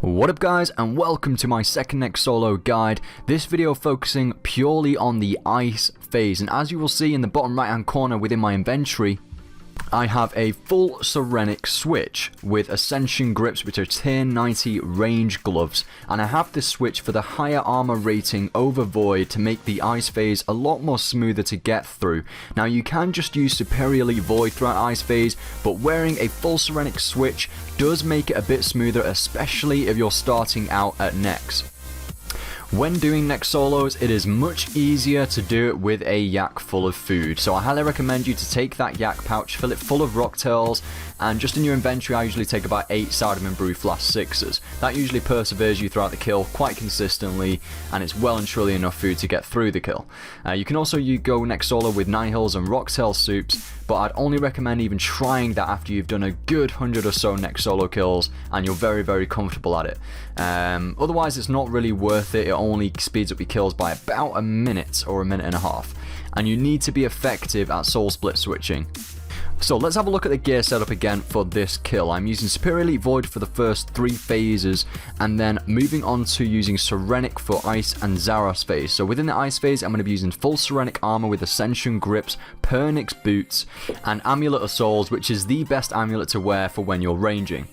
What up guys, and welcome to my second Nex Solo guide. This video focusing purely on the ice phase, and as you will see in the bottom right hand corner within my inventory, I have a full Serenic switch with Ascension grips, which are tier 90 range gloves, and I have this switch for the higher armor rating over void to make the ice phase a lot more smoother to get through. Now you can just use superiorly void throughout ice phase, but wearing a full Serenic switch does make it a bit smoother, especially if you're starting out at Nex. When doing Nex Solos, it is much easier to do it with a yak full of food. So I highly recommend you to take that yak pouch, fill it full of rocktails, and just in your inventory I usually take about 8 Cinnamon Brew Flask 6s. That usually perseveres you throughout the kill quite consistently, and it's well and truly enough food to get through the kill. You can also go Nex Solo with Nihils and rocktail soups, but I'd only recommend even trying that after you've done a good 100 or so Nex Solo kills and you're very comfortable at it. Otherwise it's not really worth it. It only speeds up your kills by about a minute or a minute and a half, and you need to be effective at soul split switching. So let's have a look at the gear setup again for this kill. I'm using Superior Elite Void for the first 3 phases, and then moving on to using Serenic for Ice and Zaros phase. So within the Ice phase, I'm going to be using full Serenic armor with Ascension grips, Pernix boots, and Amulet of Souls, which is the best amulet to wear for when you're ranging.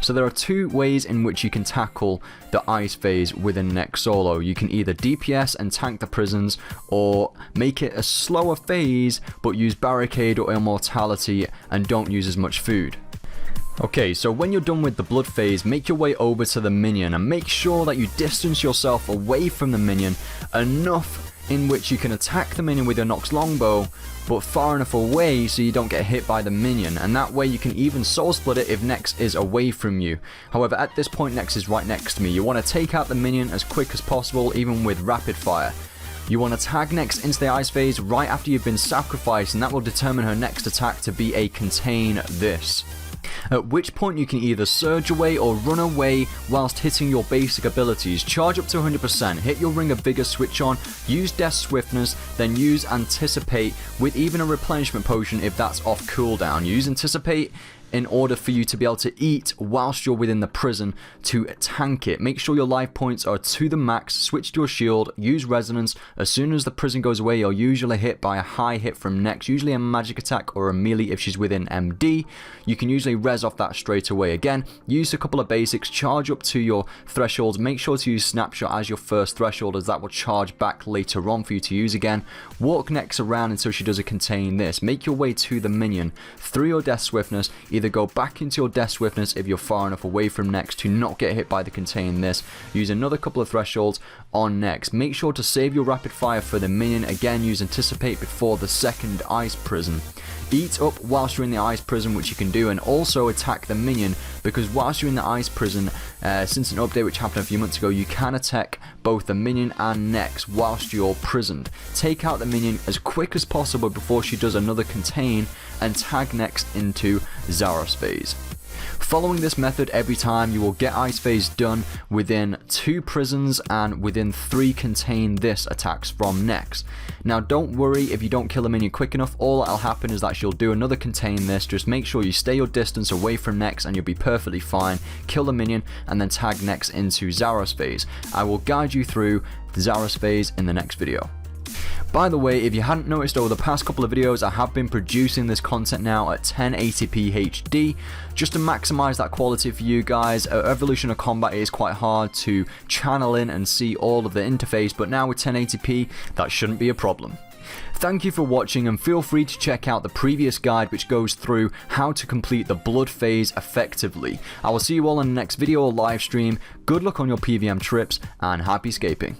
So there are 2 ways in which you can tackle the ice phase within Nex Solo. You can either DPS and tank the prisons, or make it a slower phase but use barricade or immortality and don't use as much food. Okay, so when you're done with the blood phase, make your way over to the minion and make sure that you distance yourself away from the minion enough in which you can attack the minion with your Nox longbow, but far enough away so you don't get hit by the minion, and that way you can even soul split it if Nex is away from you. However, at this point Nex is right next to me. You want to take out the minion as quick as possible, even with rapid fire. You want to tag Nex into the ice phase right after you've been sacrificed, and that will determine her next attack to be a contain this. At which point you can either surge away or run away whilst hitting your basic abilities. Charge up to 100%, hit your Ring of Vigor switch on, use Death Swiftness, then use Anticipate with even a replenishment potion if that's off cooldown. Use Anticipate in order for you to be able to eat whilst you're within the prison to tank it. Make sure your life points are to the max, switch to a shield, use Resonance. As soon as the prison goes away, you're usually hit by a high hit from Nex, usually a magic attack or a melee if she's within MD. You can usually res off that straight away. Again, use a couple of basics, charge up to your thresholds, make sure to use Snapshot as your first threshold, as that will charge back later on for you to use again. Walk Nex around until she does a contain this. Make your way to the minion through your Death Swiftness, either go back into your Death Swiftness if you're far enough away from Nex to not get hit by the contain this. Use another couple of thresholds on Nex. Make sure to save your rapid fire for the minion. Again, use Anticipate before the second ice prison. Eat up whilst you're in the ice prison, which you can do, and also attack the minion, because whilst you're in the ice prison, since an update which happened a few months ago, you can attack both the minion and Nex whilst you're prisoned. Take out the minion as quick as possible before she does another contain, and tag Nex into Zaros phase. Following this method every time, you will get ice phase done within 2 prisons and within 3 contain this attacks from Nex. Now don't worry if you don't kill a minion quick enough. All that'll happen is that she'll do another contain this. Just make sure you stay your distance away from Nex and you'll be perfectly fine. Kill the minion and then tag Nex into Zaros phase. I will guide you through the Zaros phase in the next video. By the way, if you hadn't noticed, over the past couple of videos I have been producing this content now at 1080p HD just to maximize that quality for you guys. Evolution of Combat is quite hard to channel in and see all of the interface, but now with 1080p that shouldn't be a problem. Thank you for watching, and feel free to check out the previous guide which goes through how to complete the blood phase effectively. I will see you all in the next video or live stream. Good luck on your PVM trips and happy scaping.